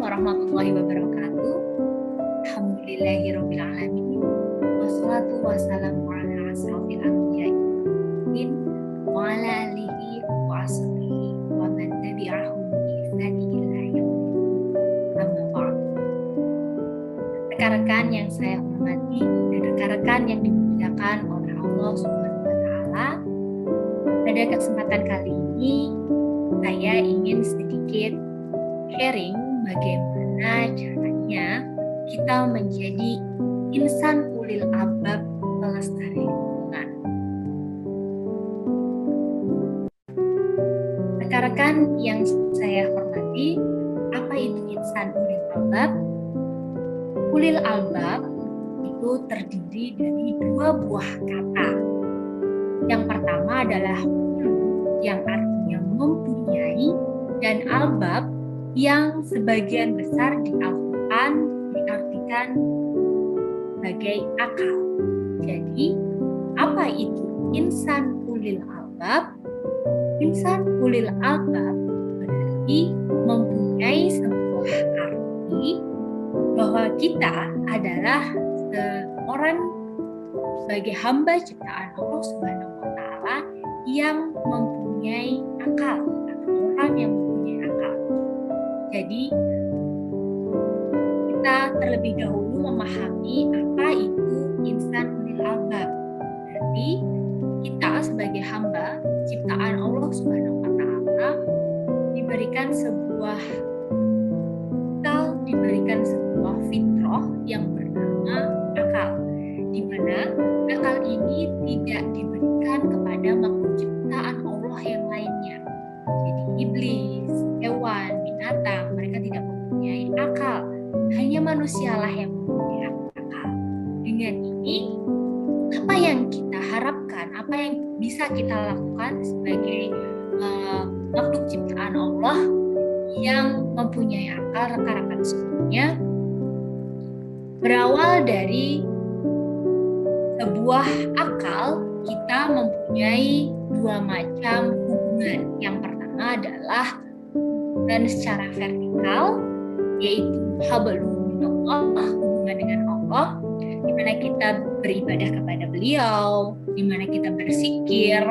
warahmatullahi wabarakatuh. Alhamdulillahirabbil alamin. Wassalatu wassalamu ala asrofil anbiya'i wa ala alihi wa ashabihi wa man tabi'ahum bi ihsanin ila yaumil amma ba'd. Rekan-rekan yang saya hormati dan rekan-rekan yang dimuliakan oleh Allah Subhanahu wa taala, pada kesempatan kali ini saya ingin sedikit sharing bagaimana caranya kita menjadi insan ulil albab pelestari lingkungan. Rekan-rekan yang saya hormati, apa itu insan ulil albab? Ulil albab itu terdiri dari dua buah kata. Yang pertama adalah yang artinya mempunyai, dan albab yang sebagian besar di Al-Quran diartikan sebagai akal. Jadi, apa itu insan ulil albab? Insan ulil albab berarti mempunyai sebuah arti bahwa kita adalah seorang sebagai hamba ciptaan Allah Subhanahu wa taala yang mempunyai akal, atau orang yang mempunyai akal. Jadi kita terlebih dahulu memahami apa itu insan ulil albab. Berarti kita sebagai hamba ciptaan Allah Subhanahu wa taala diberikan sebuah fitrah yang bernama akal, di mana akal ini tidak diberikan kepada makhluk ciptaan Allah yang lainnya. Jadi iblis, hewan, binatang, mereka tidak mempunyai akal. Hanya manusialah yang mempunyai akal. Dengan ini, apa yang kita harapkan, apa yang bisa kita lakukan sebagai makhluk ciptaan Allah yang mempunyai akal, rekan-rekan semuanya, berawal dari sebuah akal, kita mempunyai dua macam hubungan. Yang pertama adalah hubungan secara vertikal, yaitu hablum minallah, hubungan dengan Allah, di mana kita beribadah kepada Beliau, di mana kita berzikir.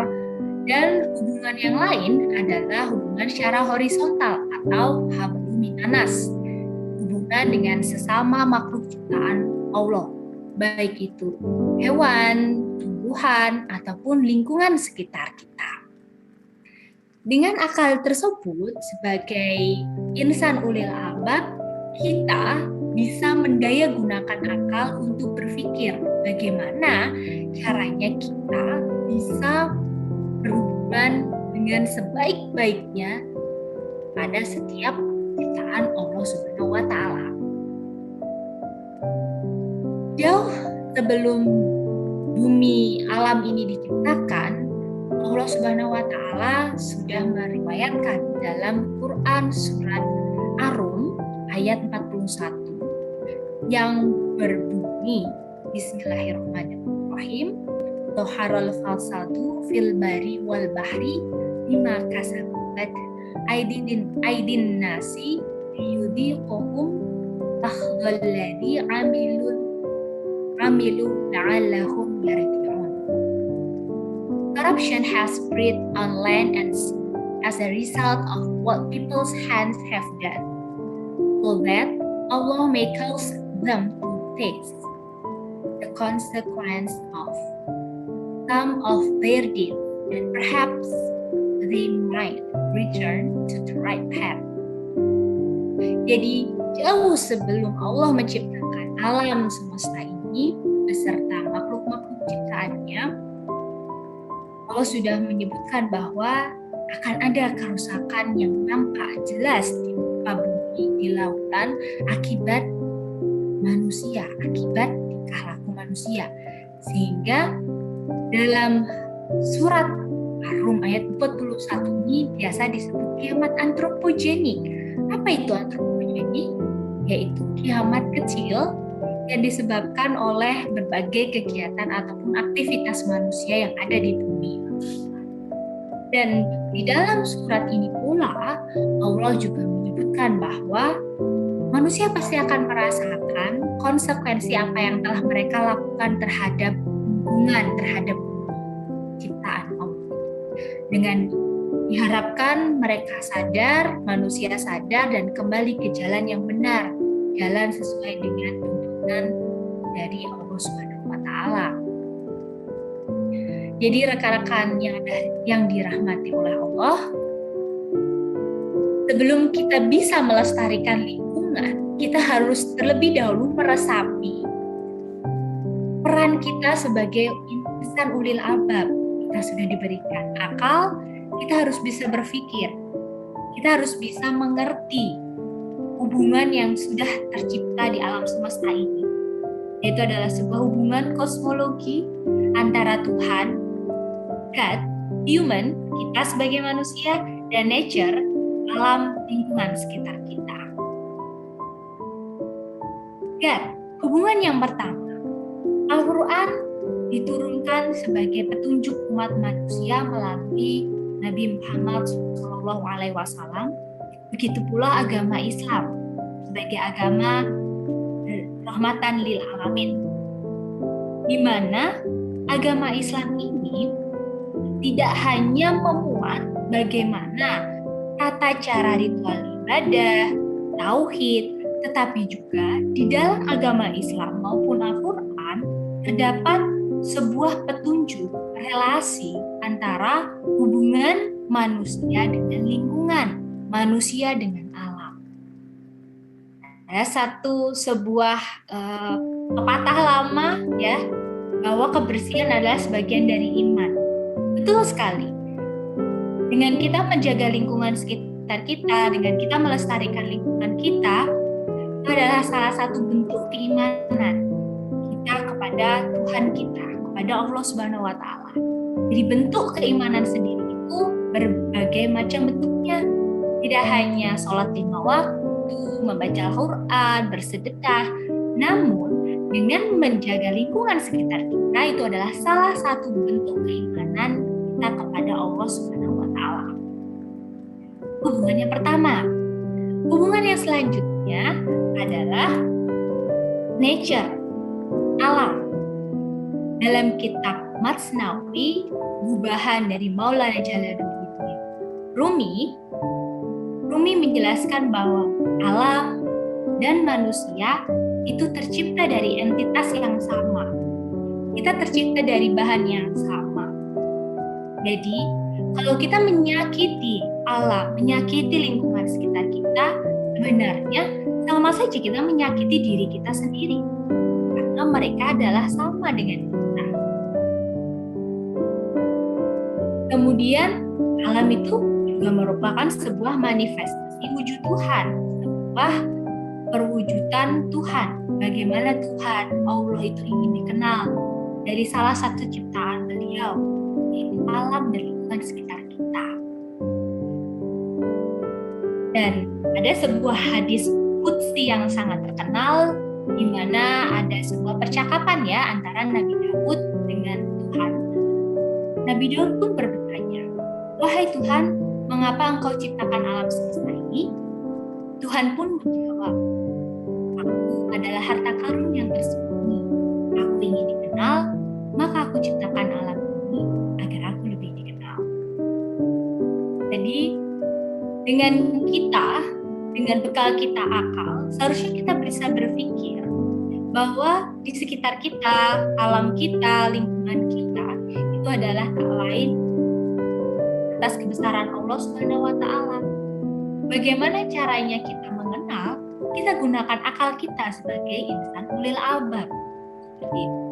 Dan hubungan yang lain adalah hubungan secara horizontal atau hablum minanas, hubungan dengan sesama makhluk ciptaan Allah, baik itu hewan, tumbuhan, ataupun lingkungan sekitar kita. Dengan akal tersebut, sebagai insan ulil albab, kita bisa mendaya gunakan akal untuk berpikir bagaimana caranya kita bisa berhubungan dengan sebaik-baiknya pada setiap ciptaan Allah Subhanahu wa taala. Jauh sebelum bumi alam ini diciptakan, Allah Subhanahu wa taala sudah meriwayatkan dalam Quran surat Ar-Rum ayat 41 yang berbunyi Bismillahirrahmanirrahim, Dhaharal fasadu fil bari wal bahri bima kasabat aidin nasi liyudhiqahum ba'dalladzi amilu la'allahum yarji'un. Corruption has spread on land and sea as a result of what people's hands have done, so that Allah may cause them to taste the consequence of some of their deeds, and perhaps they might return to the right path. Jadi, jauh sebelum Allah menciptakan alam semesta ini beserta makhluk-makhluk ciptaannya, Allah sudah menyebutkan bahwa akan ada kerusakan yang nampak jelas di muka bumi, di lautan, akibat manusia, akibat tingkah laku manusia. Sehingga dalam surat Ar-Rum ayat 41 ini biasa disebut kiamat antropogenik. Apa itu antropogenik? Yaitu kiamat kecil yang disebabkan oleh berbagai kegiatan ataupun aktivitas manusia yang ada di bumi. Dan di dalam surat ini pula Allah juga menyebutkan bahwa manusia pasti akan merasakan konsekuensi apa yang telah mereka lakukan terhadap lingkungan, terhadap ciptaan Allah. Dengan diharapkan mereka sadar, manusia sadar, dan kembali ke jalan yang benar, jalan sesuai dengan tuntunan dari Allah Subhanahu wa Ta'ala. Jadi rekan-rekan yang dirahmati oleh Allah, sebelum kita bisa melestarikan lingkungan, kita harus terlebih dahulu meresapi peran kita sebagai insan ulil albab. Kita sudah diberikan akal, kita harus bisa berpikir, kita harus bisa mengerti hubungan yang sudah tercipta di alam semesta ini. Yaitu adalah sebuah hubungan kosmologi antara Tuhan, God, human, kita sebagai manusia, dan nature, alam lingkungan sekitar kita. God, hubungan yang pertama, Al-Quran diturunkan sebagai petunjuk umat manusia melalui Nabi Muhammad SAW. Begitu pula agama Islam sebagai agama rahmatan lil alamin, di mana agama Islam ini tidak hanya memuat bagaimana tata cara ritual ibadah, tauhid, tetapi juga di dalam agama Islam maupun Al-Quran terdapat sebuah petunjuk relasi antara hubungan manusia dengan lingkungan, manusia dengan alam. Ada sebuah pepatah lama ya, bahwa kebersihan adalah sebagian dari iman. Betul sekali. Dengan kita menjaga lingkungan sekitar kita, dengan kita melestarikan lingkungan kita, itu adalah salah satu bentuk keimanan kita kepada Tuhan kita, kepada Allah Subhanahu wa Ta'ala. Jadi bentuk keimanan sendiri itu berbagai macam bentuknya. Tidak hanya sholat 5 waktu, membaca Al-Quran, bersedekah, namun dengan menjaga lingkungan sekitar kita itu adalah salah satu bentuk keimanan kita kepada Allah Subhanahu wa Ta'ala. Hubungan yang pertama. Hubungan yang selanjutnya adalah nature, alam. Dalam kitab Matsnawi, gubahan dari Maulana Jalaluddin Rumi menjelaskan bahwa alam dan manusia itu tercipta dari entitas yang sama. Kita tercipta dari bahan yang sama. Jadi, kalau kita menyakiti alam, menyakiti lingkungan sekitar kita, sebenarnya sama saja kita menyakiti diri kita sendiri. Karena mereka adalah sama dengan kita. Kemudian, alam itu juga merupakan sebuah manifestasi wujud Tuhan, sebuah perwujudan Tuhan. Bagaimana Tuhan, Allah itu ingin dikenal dari salah satu ciptaan beliau, yaitu alam dan lingkungan sekitar kita. Dan ada sebuah hadis qudsi yang sangat terkenal, di mana ada sebuah percakapan ya antara Nabi Daud dengan Tuhan. Nabi Daud pun bertanya, "Wahai Tuhan, mengapa Engkau ciptakan alam semesta ini?" Tuhan pun menjawab, "Aku adalah harta karun yang tersembunyi. Aku ingin dikenal, maka aku ciptakan alam ini agar aku lebih dikenal." Jadi, dengan bekal kita akal, seharusnya kita bisa berpikir bahwa di sekitar kita, alam kita, lingkungan kita, itu adalah tak lain atas kebesaran Allah Subhanahu wa Ta'ala. Bagaimana caranya kita mengenal? Kita gunakan akal kita sebagai insan ulil albab. Seperti itu.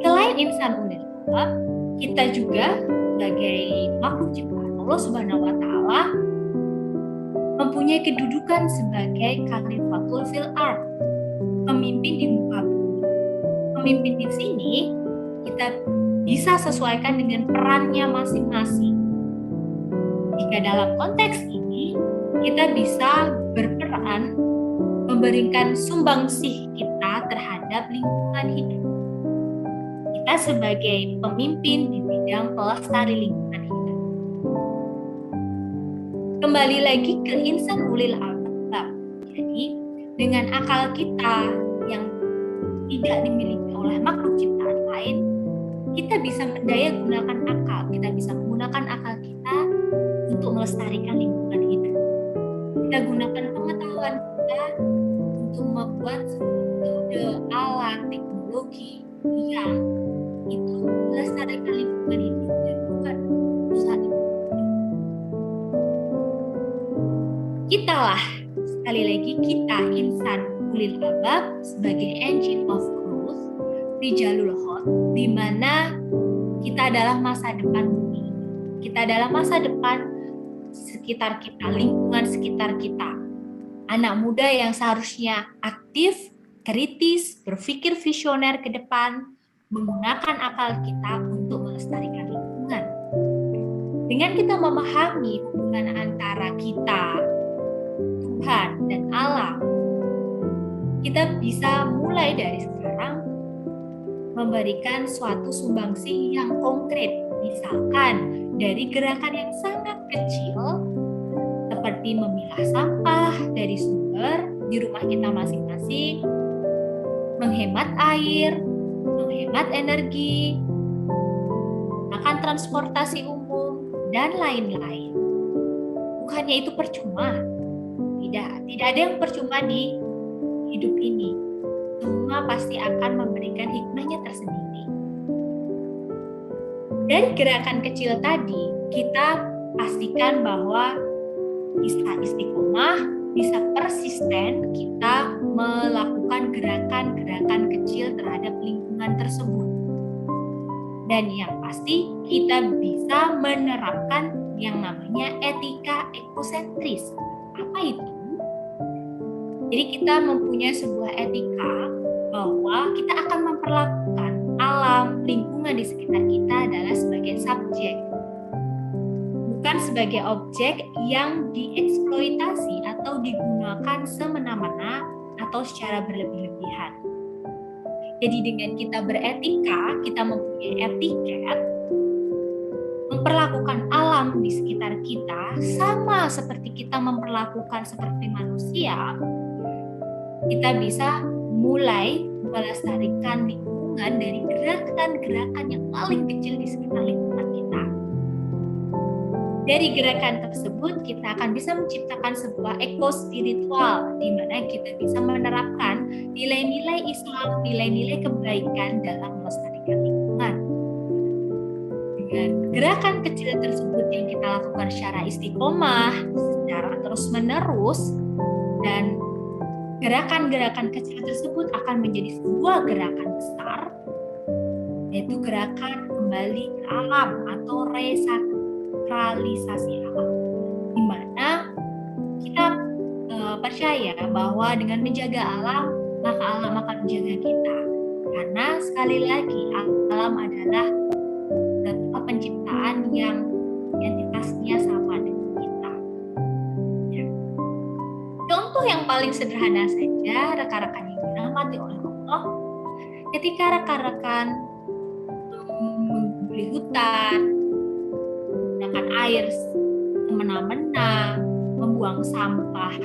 Selain insan ulil albab, kita juga sebagai makhluk ciptaan Allah Subhanahu wa Ta'ala mempunyai kedudukan sebagai khalifatul fil ard, pemimpin di muka bumi. Pemimpin di sini kita bisa sesuaikan dengan perannya masing-masing. Jika dalam konteks ini kita bisa berperan memberikan sumbangsih kita terhadap lingkungan hidup. Kita sebagai pemimpin di bidang pelestari lingkungan hidup. Kembali lagi ke insan ulil albab. Jadi dengan akal kita yang tidak dimiliki oleh makhluk ciptaan lain, kita bisa mendaya gunakan akal. Kita bisa menggunakan akal kita untuk melestarikan lingkungan hidup. Kita gunakan pengetahuan kita untuk membuat metode alat teknologi yang itu melestarikan lingkungan hidup dan bukan merusak lingkungan. Kita lah, sekali lagi kita insan ulil albab sebagai engine of growth di Jalul Hot, di mana kita adalah masa depan bumi. Kita adalah masa depan sekitar kita, lingkungan sekitar kita. Anak muda yang seharusnya aktif, kritis, berpikir visioner ke depan, menggunakan akal kita untuk melestarikan lingkungan. Dengan kita memahami hubungan antara kita, Tuhan, dan alam, kita bisa mulai dari sekarang memberikan suatu sumbangsi yang konkret. Misalkan dari gerakan yang sangat kecil seperti memilah sampah dari sumber di rumah kita masing-masing, menghemat air, menghemat energi, menggunakan transportasi umum, dan lain-lain. Bukannya itu percuma. Tidak ada yang percuma di hidup ini. Semua pasti akan memberikan hikmahnya tersendiri. Dari gerakan kecil tadi, kita pastikan bahwa bisa istiqomah, bisa persisten kita melakukan gerakan-gerakan kecil terhadap lingkungan tersebut. Dan yang pasti kita bisa menerapkan yang namanya etika ekosentris. Apa itu? Jadi kita mempunyai sebuah etika bahwa kita akan memperlakukan alam, lingkungan di sekitar kita adalah sebagai subjek, bukan sebagai objek yang dieksploitasi atau digunakan semena-mena atau secara berlebih-lebihan. Jadi dengan kita beretika, kita mempunyai etiket, memperlakukan alam di sekitar kita sama seperti kita memperlakukan seperti manusia, kita bisa mulai melestarikan lingkungan dari gerakan-gerakan yang paling kecil di sekitar lingkungan kita. Dari gerakan tersebut, kita akan bisa menciptakan sebuah eko-spiritual di mana kita bisa menerapkan nilai-nilai Islam, nilai-nilai kebaikan dalam melestarikan lingkungan. Dengan gerakan kecil tersebut yang kita lakukan secara istiqomah, secara terus-menerus, dan gerakan-gerakan kecil tersebut akan menjadi sebuah gerakan besar, yaitu gerakan kembali ke alam atau resakralisasi alam, di mana kita percaya bahwa dengan menjaga alam, maka alam akan menjaga kita. Karena sekali lagi, alam adalah satu penciptaan yang identitasnya sama dengan kita. Contoh yang paling sederhana saja, rekan-rekan yang dirahmati oleh Allah, ketika rekan-rekan mengguli hutan, menggunakan air semena-mena, membuang sampah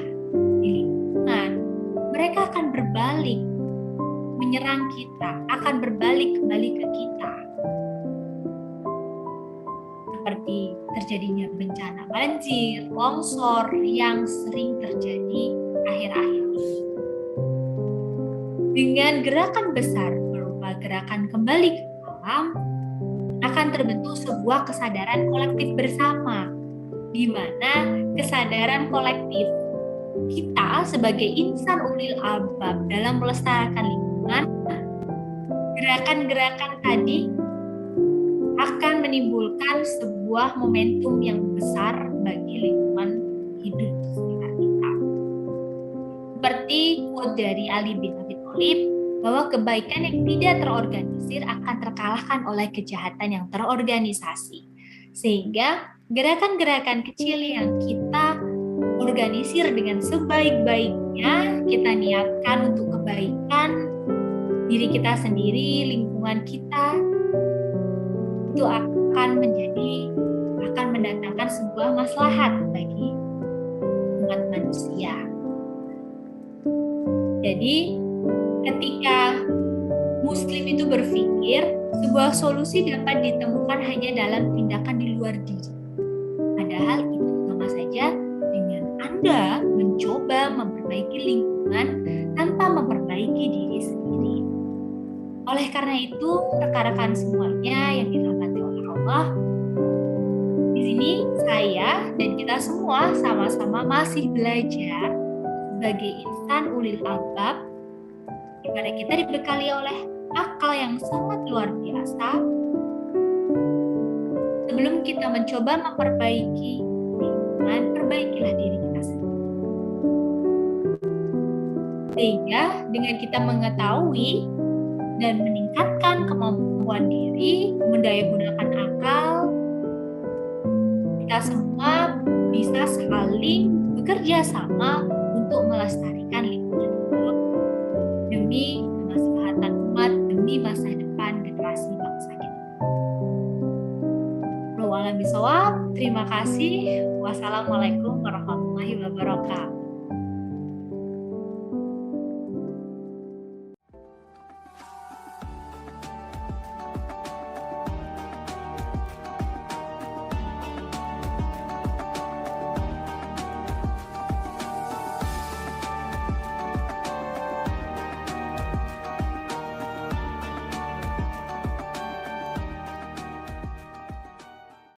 di lingkungan, mereka akan berbalik menyerang kita, akan berbalik kembali ke kita. Seperti terjadinya bencana banjir, longsor yang sering terjadi akhir-akhir ini. Dengan gerakan besar berupa gerakan kembali ke alam, akan terbentuk sebuah kesadaran kolektif bersama, di mana kesadaran kolektif kita sebagai insan ulil albab dalam melestarikan lingkungan, gerakan-gerakan tadi akan menimbulkan sebuah momentum yang besar bagi lingkungan hidup di sekitar kita. Seperti quote dari Ali bin Abi Thalib, bahwa kebaikan yang tidak terorganisir akan terkalahkan oleh kejahatan yang terorganisasi. Sehingga gerakan-gerakan kecil yang kita organisir dengan sebaik-baiknya, kita niatkan untuk kebaikan diri kita sendiri, lingkungan kita, itu akan mendatangkan sebuah maslahat bagi umat manusia. Jadi ketika Muslim itu berpikir sebuah solusi dapat ditemukan hanya dalam tindakan di luar diri. Padahal itu sama saja dengan Anda mencoba memperbaiki lingkungan tanpa memperbaiki diri sendiri. Oleh karena itu, rekan-rekan semuanya yang dirahmati oleh Allah, di sini saya dan kita semua sama-sama masih belajar sebagai insan ulil albab, di mana kita dibekali oleh akal yang sangat luar biasa. Sebelum kita mencoba memperbaiki lingkungan, perbaikilah diri kita sendiri. Sehingga dengan kita mengetahui dan meningkatkan kemampuan diri, mendayagunakan akal, kita semua bisa saling bekerja sama untuk melestarikan lingkungan hidup demi kemaslahatan umat, demi masa depan generasi bangsa kita. Terima kasih. Wassalamualaikum warahmatullahi wabarakatuh.